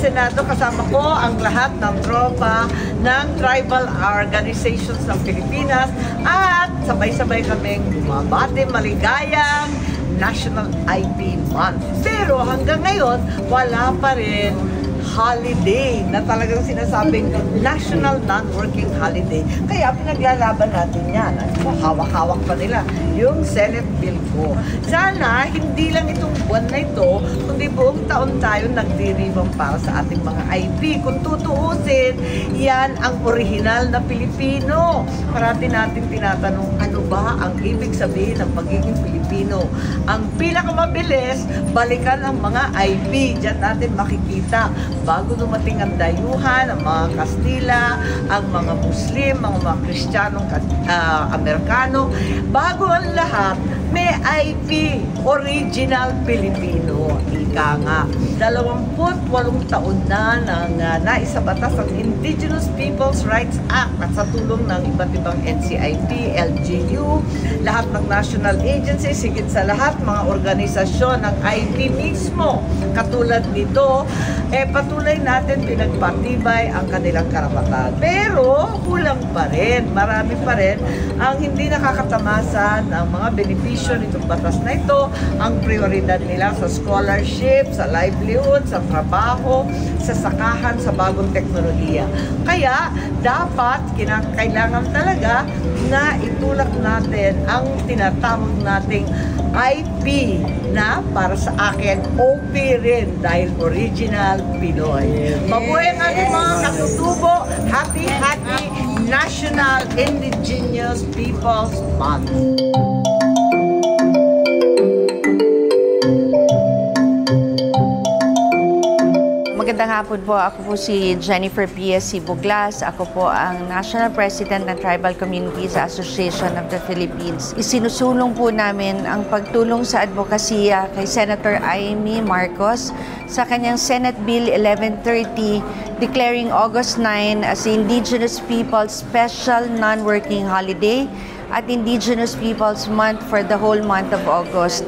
Senado, kasama ko ang lahat ng tropa ng tribal organizations ng Pilipinas at sabay-sabay kaming mabati maligayang National IP Month. Pero hanggang ngayon, wala pa rin holiday na talagang sinasabing National Non-Working Holiday. Kaya pinaglalaban natin yan. Hawak-hawak pa nila yung Senate Bill ko. Sana hindi lang itong buwan na ito, kundi buong taon tayo nagdiribang para sa ating mga IP. Kung tutuusin, yan ang orihinal na Pilipino. Parati natin tinatanong, ano ba ang ibig sabihin ng pagiging Pilipino? Ang pinakamabilis, balikan ang mga IP. Diyan natin makikita bago dumating ang dayuhan, ang mga Kastila, ang mga Muslim, ang mga Kristiyanong Amerikano, bago ang lahat, may IP, original Pilipino. Ika nga, 28 taon na nang naisabatas ang Indigenous Peoples' Rights Act at sa tulong ng iba't ibang NCIP, LGU, lahat ng national agencies, higit sa lahat, mga organisasyon ng IP mismo. Katulad nito, patuloy natin pinagpatibay ang kanilang karapatan. Pero kulang pa rin, marami pa rin ang hindi nakakatamasan ng mga benepisyo nitong batas na ito, ang prioridad nila sa scholarship, sa livelihood, sa trabaho, sa sakahan, sa bagong teknolohiya. Kaya dapat, kailangan talaga na itulak natin ang tinatawag nating IP na para sa akin OP rin dahil original Pinoy. Mabuhay ang ating mga katutubo. Happy National Indigenous Peoples Month. Magandang hapon po. Ako po si Jennifer P.S. Buglas. Ako po ang National President ng Tribal Communities Association of the Philippines. Isinusulong po namin ang pagtulong sa advokasya kay Senator Amy Marcos sa kanyang Senate Bill 1130 declaring August 9 as Indigenous Peoples Special Non-Working Holiday at Indigenous Peoples Month for the whole month of August.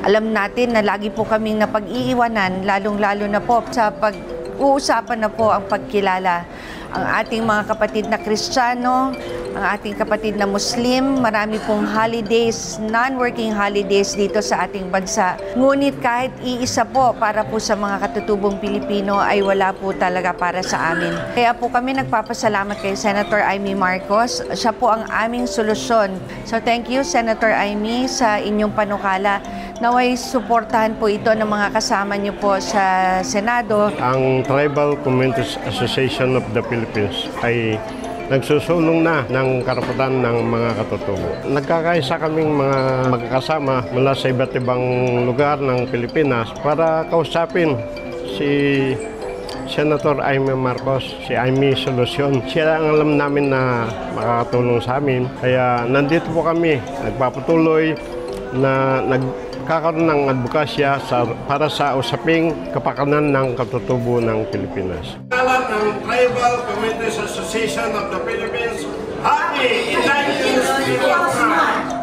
Alam natin na lagi po kaming napag-iiwanan, lalong-lalo na po sa pag-uusapan na po ang pagkilala. Ang ating mga kapatid na Kristiyano, ang ating kapatid na Muslim, marami pong holidays, non-working holidays dito sa ating bansa. Ngunit kahit iisa po para po sa mga katutubong Pilipino ay wala po talaga para sa amin. Kaya po kami nagpapasalamat kay Senator Amy Marcos. Siya po ang aming solusyon. So thank you, Senator Amy, sa inyong panukala. Naway suportahan po ito ng mga kasama niyo po sa Senado. Ang Tribal Communities Association of the Philippines ay nagsusulong na ng karapatan ng mga katutubo. Nagkakaisa kaming mga magkakasama mula sa iba't ibang lugar ng Pilipinas para kausapin si Senator Amy Marcos, si Amy Solution. Siya ang alam namin na makakatulong sa amin. Kaya nandito po kami, nagpapatuloy na nagkakaroon ng advokasya para sa usaping kapakanan ng katutubo ng Pilipinas. Ngalan ng Tribal Communities Association of the Philippines, Happy Indigenous Peoples Month!